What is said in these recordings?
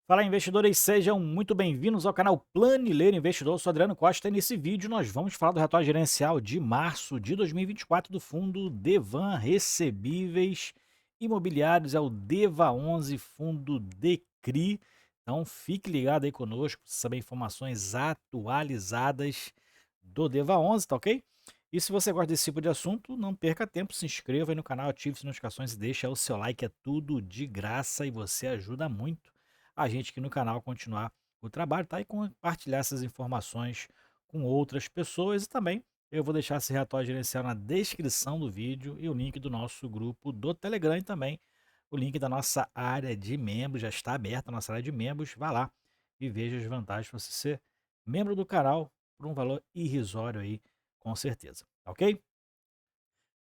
Fala, investidores, sejam muito bem-vindos ao canal Planileiro Investidor. Eu sou Adriano Costa e nesse vídeo nós vamos falar do relatório gerencial de março de 2024 do fundo Devan Recebíveis Imobiliários, é o DEVA11 Fundo DECRI. Então fique ligado aí conosco para saber informações atualizadas do DEVA11, tá ok? E se você gosta desse tipo de assunto, não perca tempo, se inscreva aí no canal, ative as notificações e deixa o seu like, é tudo de graça e você ajuda muito a gente aqui no canal continuar o trabalho, tá? E compartilhar essas informações com outras pessoas. E também eu vou deixar esse relatório gerencial na descrição do vídeo e o link do nosso grupo do Telegram e também o link da nossa área de membros. Já está aberta a nossa área de membros. Vá lá e veja as vantagens para você ser membro do canal por um valor irrisório aí, com certeza, tá ok?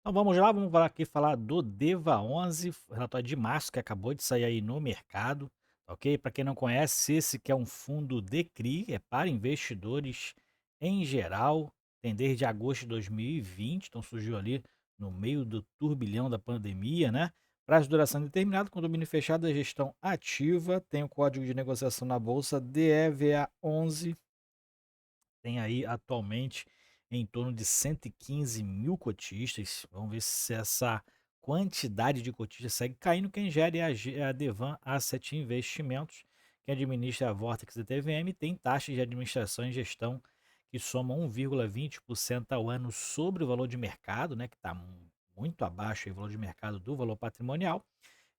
Então vamos lá, vamos falar do DEVA11, relatório de março que acabou de sair aí no mercado, tá ok? Para quem não conhece, esse que é um fundo DECRI, é para investidores em geral, tem desde agosto de 2020, então surgiu ali no meio do turbilhão da pandemia, né? Prazo de duração determinado, com domínio fechado da gestão ativa, tem o código de negociação na bolsa DEVA11, tem aí atualmente em torno de 115 mil cotistas. Vamos ver se essa quantidade de cotistas segue caindo. Quem gera é a Devan Asset Investimentos, que administra a Vortex e TVM, tem taxas de administração e gestão que somam 1,20% ao ano sobre o valor de mercado, né, que está muito abaixo do valor de mercado do valor patrimonial,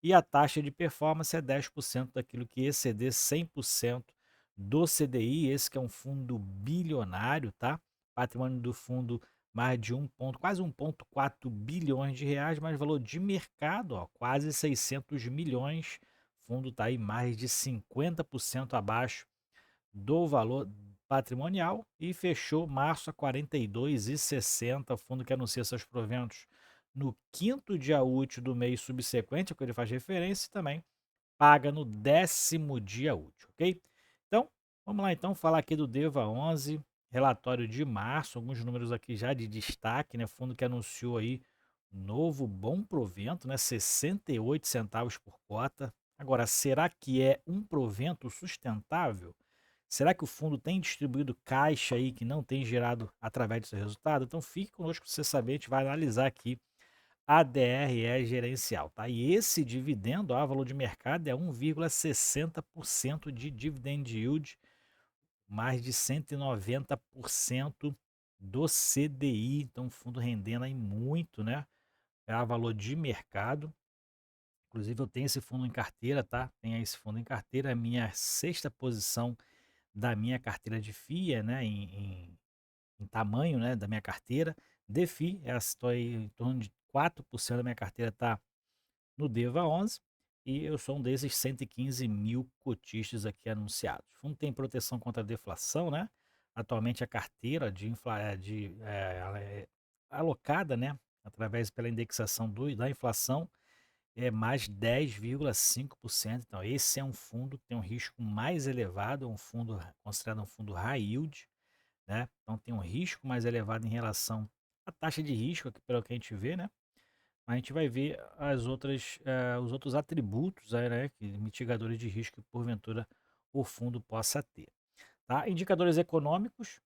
e a taxa de performance é 10% daquilo que exceder 100% do CDI, esse que é um fundo bilionário, tá? Patrimônio do fundo mais de quase 1,4 bilhões de reais, mas valor de mercado, ó, quase 600 milhões. O fundo está aí mais de 50% abaixo do valor patrimonial e fechou março a 42,60. O fundo que anuncia seus proventos no quinto dia útil do mês subsequente, ao que ele faz referência, e também paga no 10º dia útil, ok? Então, vamos lá então falar aqui do DEVA11, relatório de março, alguns números aqui já de destaque, né? Fundo que anunciou aí novo bom provento, né? 68 centavos por cota. Agora, será que é um provento sustentável? Será que o fundo tem distribuído caixa aí que não tem gerado através do seu resultado? Então fique conosco para você saber, a gente vai analisar aqui a DRE gerencial, tá? E esse dividendo, valor de mercado é 1,60% de dividend yield, mais de 190% do CDI, então o fundo rendendo aí muito, né? É a valor de mercado. Inclusive eu tenho esse fundo em carteira, tá? Tenho esse fundo em carteira, é a minha sexta posição da minha carteira de FIA, né? Em tamanho, né, da minha carteira. DeFi, estou aí em torno de 4% da minha carteira está no DEVA11 e eu sou um desses 115 mil cotistas aqui anunciados. O fundo tem proteção contra a deflação, né? Atualmente a carteira ela é alocada, né, através pela indexação da inflação é mais 10,5%. Então esse é um fundo que tem um risco mais elevado, é um fundo considerado um fundo high yield, né? Então tem um risco mais elevado em relação à taxa de risco, aqui pelo que a gente vê, né? A gente vai ver os outros atributos aí, né, mitigadores de risco que porventura o fundo possa ter. Tá? Indicadores econômicos,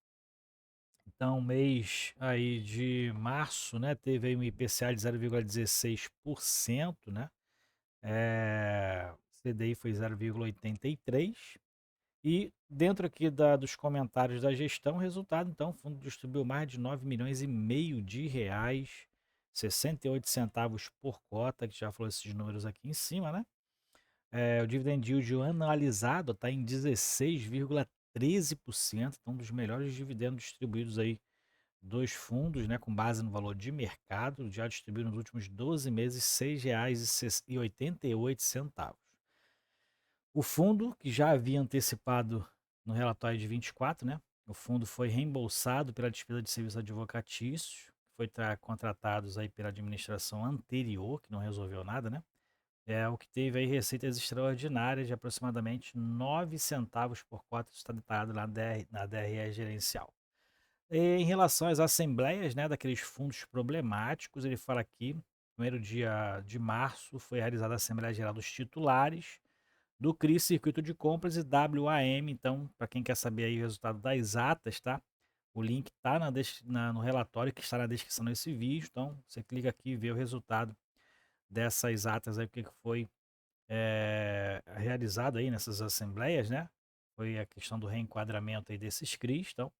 então mês aí de março, né, teve aí um IPCA de 0,16%, né? CDI foi 0,83%. E dentro aqui dos comentários da gestão, resultado, então, o fundo distribuiu mais de 9,5 milhões de reais, 68 centavos por cota, que já falou esses números aqui em cima, né? O dividend yield anualizado está em 16,13%, então um dos melhores dividendos distribuídos aí dos fundos, né, com base no valor de mercado, já distribuíram nos últimos 12 meses R$ 6,88. O fundo, que já havia antecipado no relatório de 24, né? O fundo foi reembolsado pela despesa de serviços advocatícios, foi contratados aí pela administração anterior, que não resolveu nada, né? É o que teve aí receitas extraordinárias de aproximadamente 9 centavos por cota, isso está detalhado na DRE gerencial. E em relação às assembleias, né, daqueles fundos problemáticos, ele fala aqui, no primeiro dia de março foi realizada a Assembleia Geral dos Titulares, do CRI, Circuito de Compras, e WAM. Então, para quem quer saber aí o resultado das atas, tá? O link está no relatório que está na descrição desse vídeo. Então, você clica aqui e vê o resultado dessas atas aí, o que que foi realizado aí nessas assembleias, né? Foi a questão do reenquadramento aí desses CRIs. Então,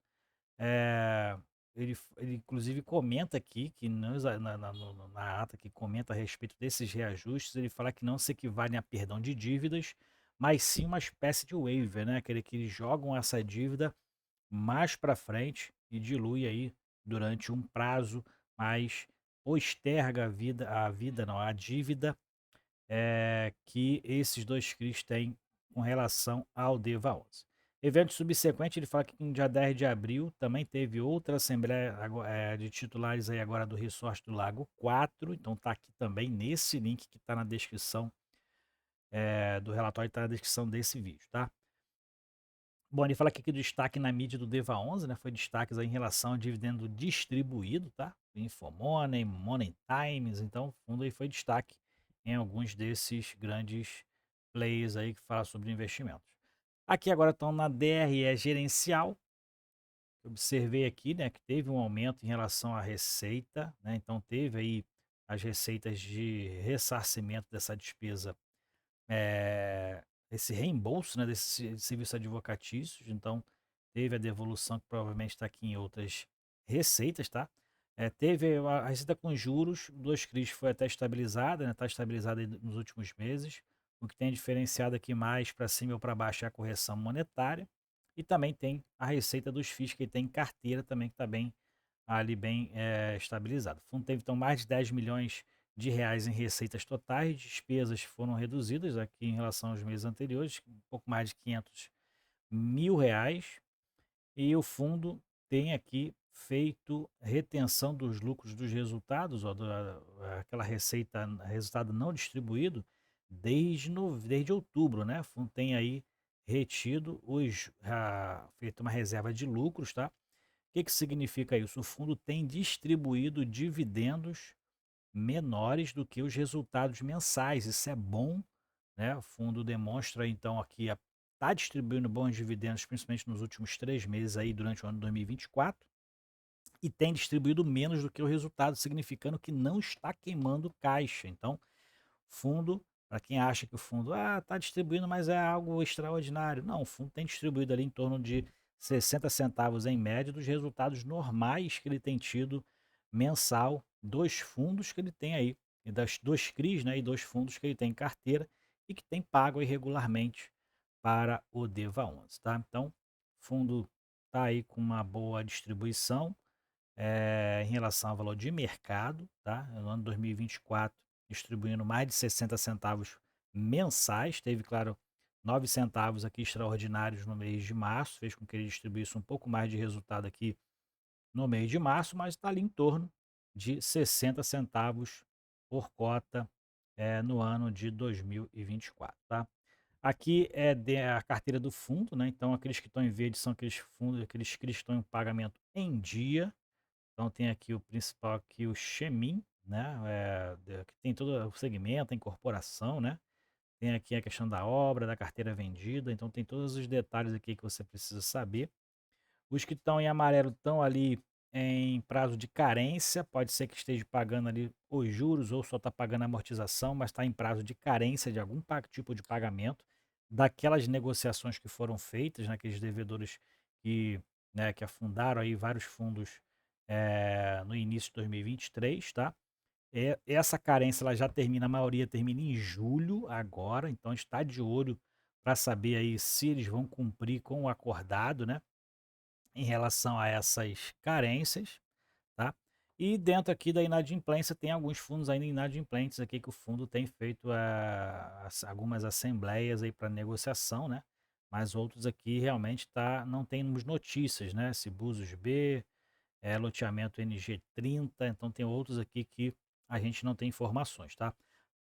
é, ele inclusive comenta aqui que na ata que comenta a respeito desses reajustes, ele fala que não se equivalem a perdão de dívidas, mas sim uma espécie de waiver, né? Aquele que eles jogam essa dívida mais para frente e dilui aí durante um prazo, mas posterga a vida não, a dívida que esses dois CRIs têm com relação ao DEVA 11. Evento subsequente, ele fala que no dia 10 de abril também teve outra assembleia de titulares aí agora do Resort do Lago 4, então tá aqui também nesse link que está na descrição do relatório, está na descrição desse vídeo, tá? Bom, ele fala aqui que o destaque na mídia do DEVA 11, né, foi destaques aí em relação ao dividendo distribuído, tá? Infomoney, Money Times, então o fundo aí foi destaque em alguns desses grandes players aí que falam sobre investimentos. Aqui agora estão na DRE gerencial. Observei aqui, né, que teve um aumento em relação à receita, né? Então teve aí as receitas de ressarcimento dessa despesa, eh, esse reembolso, né, desse serviço advocatícios. Então teve a devolução que provavelmente está aqui em outras receitas, tá? Teve a receita com juros dos CRIs foi até estabilizada, né? Está estabilizada aí nos últimos meses. O que tem diferenciado aqui mais para cima ou para baixo é a correção monetária. E também tem a receita dos FIIs que tem em carteira também, que está bem ali bem estabilizado. O fundo teve então mais de 10 milhões de reais em receitas totais, despesas foram reduzidas aqui em relação aos meses anteriores, um pouco mais de 500 mil reais, e o fundo tem aqui feito retenção dos lucros dos resultados, ó, aquela receita, resultado não distribuído, desde outubro, né? O fundo tem aí retido feito uma reserva de lucros, tá? O que que significa isso? O fundo tem distribuído dividendos menores do que os resultados mensais. Isso é bom, né? O fundo demonstra então aqui está distribuindo bons dividendos, principalmente nos últimos 3 meses aí durante o ano de 2024, e tem distribuído menos do que o resultado, significando que não está queimando caixa. Então, fundo, para quem acha que o fundo está distribuindo, mas é algo extraordinário. Não, o fundo tem distribuído ali em torno de 60 centavos em média dos resultados normais que ele tem tido mensal dos fundos que ele tem aí, e das dois CRIs, né, e dos fundos que ele tem em carteira e que tem pago aí regularmente para o DEVA 11, tá? Então, o fundo está aí com uma boa distribuição em relação ao valor de mercado, tá? No ano 2024, distribuindo mais de 60 centavos mensais, teve, claro, 9 centavos aqui extraordinários no mês de março, fez com que ele distribuísse um pouco mais de resultado aqui no mês de março, mas está ali em torno de 60 centavos por cota no ano de 2024, tá? Aqui a carteira do fundo, né? Então aqueles que estão em verde são aqueles fundos, aqueles que estão em pagamento em dia. Então tem aqui o principal aqui, o Chemin, né? Que tem todo o segmento, a incorporação, né? Tem aqui a questão da obra, da carteira vendida, então tem todos os detalhes aqui que você precisa saber. Os que estão em amarelo estão ali em prazo de carência, pode ser que esteja pagando ali os juros ou só está pagando a amortização, mas está em prazo de carência de algum tipo de pagamento daquelas negociações que foram feitas, naqueles devedores que, né, que afundaram aí vários fundos no início de 2023, tá? Essa carência ela já termina, a maioria termina em julho agora, então está de olho para saber aí se eles vão cumprir com o acordado, né? Em relação a essas carências, tá? E dentro aqui da inadimplência tem alguns fundos ainda inadimplentes aqui que o fundo tem feito algumas assembleias aí para negociação, né? Mas outros aqui realmente não temos notícias, né? Búzios B, loteamento NG30, então tem outros aqui que a gente não tem informações, tá?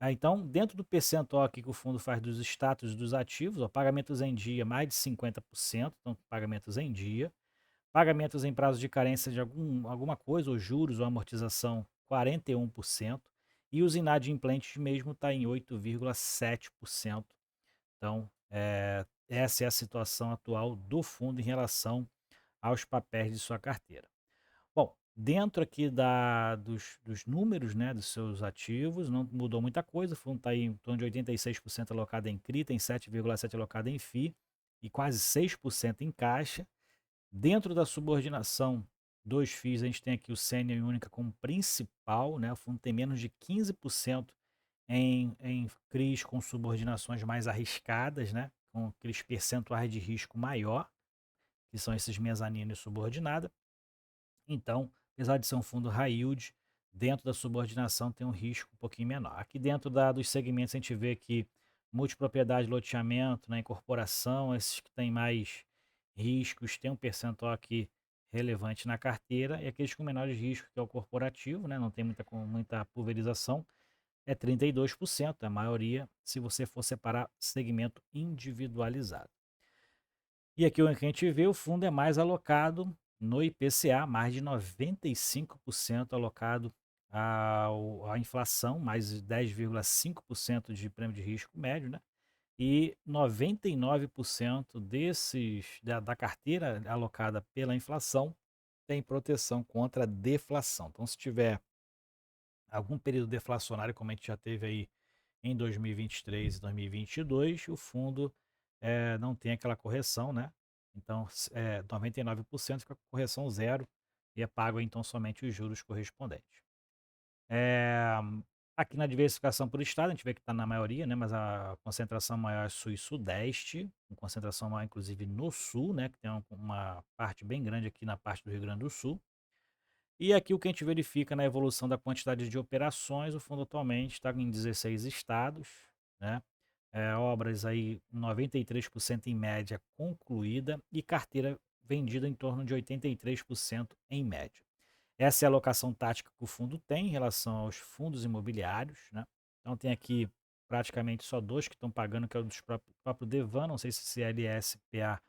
Então, dentro do percentual aqui que o fundo faz dos status dos ativos, ó, pagamentos em dia mais de 50%, então pagamentos em dia. Pagamentos em prazo de carência de alguma coisa, ou juros ou amortização, 41%. E os inadimplentes mesmo está em 8,7% Então, essa é a situação atual do fundo em relação aos papéis de sua carteira. Bom, dentro aqui dos números, né, dos seus ativos, não mudou muita coisa. O fundo está aí em torno de 86% alocado em CRI, tem 7,7% alocado em FI e quase 6% em caixa. Dentro da subordinação dos FIIs, a gente tem aqui o Sênior e Única como principal, né? O fundo tem menos de 15% em CRIs com subordinações mais arriscadas, né? Com aqueles percentuais de risco maior, que são esses mezanino e subordinada. Então, apesar de ser um fundo high yield, dentro da subordinação tem um risco um pouquinho menor. Aqui dentro dos segmentos a gente vê que multipropriedade, loteamento, né, incorporação, esses que têm mais riscos, tem um percentual aqui relevante na carteira, e aqueles com menores riscos, que é o corporativo, né, não tem muita pulverização, é 32%, a maioria, se você for separar segmento individualizado. E aqui o que a gente vê, o fundo é mais alocado no IPCA, mais de 95% alocado à inflação, mais 10,5% de prêmio de risco médio, né? E 99% da carteira alocada pela inflação tem proteção contra deflação. Então, se tiver algum período deflacionário, como a gente já teve aí em 2023 e 2022, o fundo não tem aquela correção, né? Então, 99% fica com correção zero e é pago então somente os juros correspondentes. Eh, Aqui na diversificação por estado, a gente vê que está na maioria, né? Mas a concentração maior é sul e sudeste, com concentração maior inclusive no sul, né? Que tem uma parte bem grande aqui na parte do Rio Grande do Sul. E aqui o que a gente verifica na evolução da quantidade de operações, o fundo atualmente está em 16 estados, né? Obras aí 93% em média concluída e carteira vendida em torno de 83% em média. Essa é a alocação tática que o fundo tem em relação aos fundos imobiliários, né? Então tem aqui praticamente só dois que estão pagando, que é o dos próprio Devan, não sei se CLSPA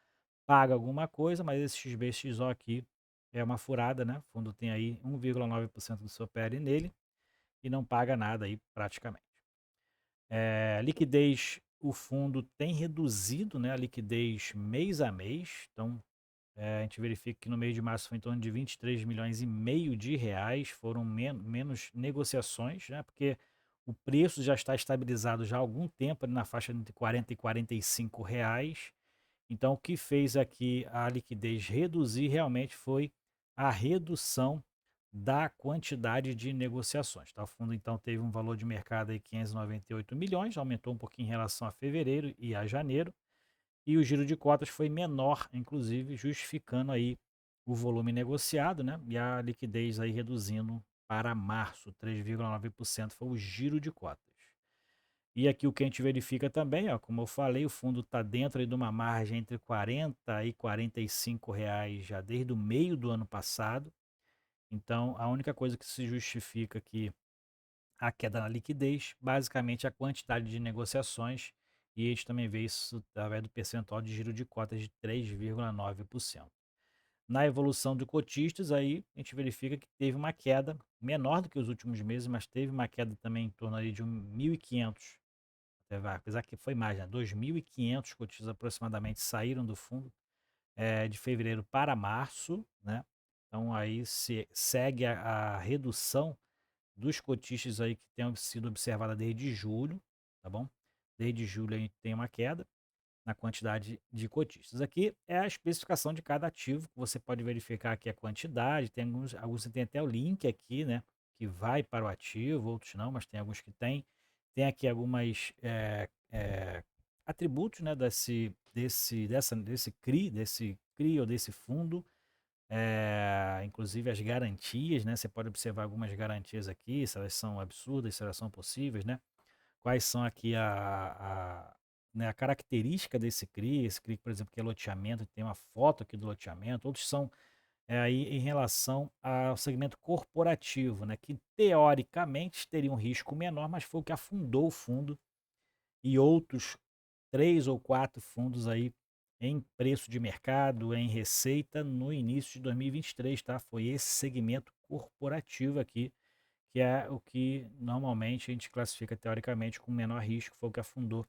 paga alguma coisa, mas esse XBXO aqui é uma furada, né? O fundo tem aí 1,9% do seu PL nele e não paga nada aí praticamente. Liquidez, o fundo tem reduzido, né, a liquidez mês a mês. Então, a gente verifica que no mês de março foi em torno de 23 milhões e meio de reais, foram menos negociações, né, porque o preço já está estabilizado já há algum tempo, ali na faixa entre 40 e 45 reais. Então, o que fez aqui a liquidez reduzir realmente foi a redução da quantidade de negociações. Tá? O fundo, então, teve um valor de mercado aí 598 milhões, aumentou um pouquinho em relação a fevereiro e a janeiro, e o giro de cotas foi menor, inclusive, justificando aí o volume negociado, né? E a liquidez aí reduzindo para março, 3,9% foi o giro de cotas. E aqui o que a gente verifica também, ó, como eu falei, o fundo está dentro aí de uma margem entre 40 e 45 reais já desde o meio do ano passado. Então, a única coisa que se justifica aqui a queda na liquidez, basicamente a quantidade de negociações, e a gente também vê isso através do percentual de giro de cotas de 3,9%. Na evolução de cotistas, aí a gente verifica que teve uma queda menor do que os últimos meses, mas teve uma queda também em torno ali de 1.500, apesar que foi mais, né? 2.500 cotistas aproximadamente saíram do fundo de fevereiro para março, né? Então aí se segue a redução dos cotistas aí que tem sido observada desde julho, tá bom? Desde julho a gente tem uma queda na quantidade de cotistas. Aqui é a especificação de cada ativo, que você pode verificar aqui a quantidade, tem alguns tem até o link aqui, né? Que vai para o ativo, outros não, mas tem alguns que tem. Tem aqui algumas atributos, né, desse CRI ou desse fundo, inclusive as garantias, né? Você pode observar algumas garantias aqui, se elas são absurdas, se elas são possíveis, né? Quais são aqui né, a característica desse CRI, esse CRI, por exemplo, que é loteamento, tem uma foto aqui do loteamento, outros são aí em relação ao segmento corporativo, né, que teoricamente teria um risco menor, mas foi o que afundou o fundo e outros 3 ou 4 fundos aí em preço de mercado, em receita no início de 2023, tá? Foi esse segmento corporativo aqui, que é o que normalmente a gente classifica teoricamente com menor risco, foi o que afundou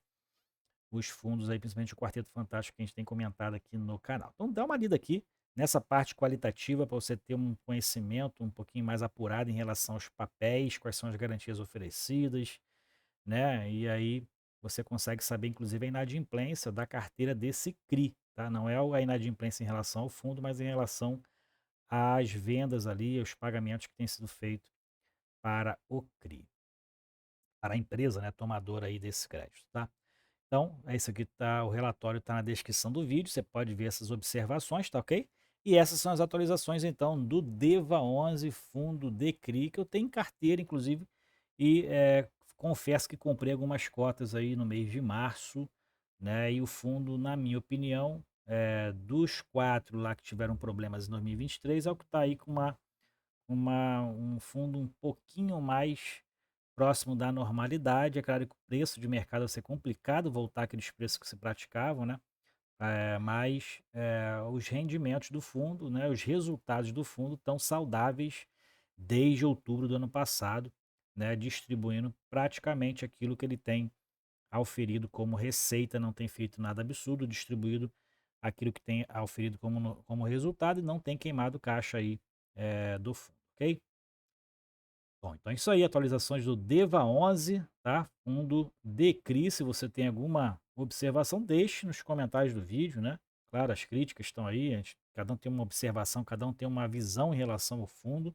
os fundos aí, principalmente o Quarteto Fantástico que a gente tem comentado aqui no canal. Então dá uma lida aqui nessa parte qualitativa para você ter um conhecimento um pouquinho mais apurado em relação aos papéis, quais são as garantias oferecidas, né? E aí você consegue saber, inclusive, a inadimplência da carteira desse CRI, tá? Não é a inadimplência em relação ao fundo, mas em relação às vendas ali, aos pagamentos que têm sido feitos para o CRI, para a empresa, né, tomadora aí desse crédito, tá? Então, é isso aqui, tá, o relatório está na descrição do vídeo, você pode ver essas observações, tá ok? E essas são as atualizações, então, do DEVA 11 Fundo DECRI, que eu tenho em carteira, inclusive, e confesso que comprei algumas cotas aí no mês de março, né? E o fundo, na minha opinião, dos 4 lá que tiveram problemas em 2023, é o que está aí com um fundo um pouquinho mais próximo da normalidade. É claro que o preço de mercado vai ser complicado voltar àqueles preços que se praticavam, né? Mas os rendimentos do fundo, né, os resultados do fundo estão saudáveis desde outubro do ano passado, né, distribuindo praticamente aquilo que ele tem auferido como receita, não tem feito nada absurdo, distribuído aquilo que tem auferido como resultado e não tem queimado caixa aí do fundo, ok? Bom, então é isso aí, atualizações do DEVA 11, tá? Fundo DECRI. Se você tem alguma observação, deixe nos comentários do vídeo, né? Claro, as críticas estão aí, cada um tem uma observação, cada um tem uma visão em relação ao fundo,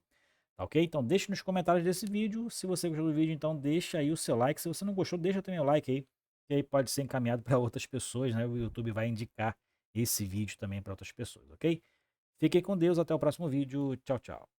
tá ok? Então deixe nos comentários desse vídeo. Se você gostou do vídeo, então deixa aí o seu like. Se você não gostou, deixa também o like aí, que aí pode ser encaminhado para outras pessoas, né? O YouTube vai indicar esse vídeo também para outras pessoas, ok? Fiquem com Deus, até o próximo vídeo. Tchau, tchau.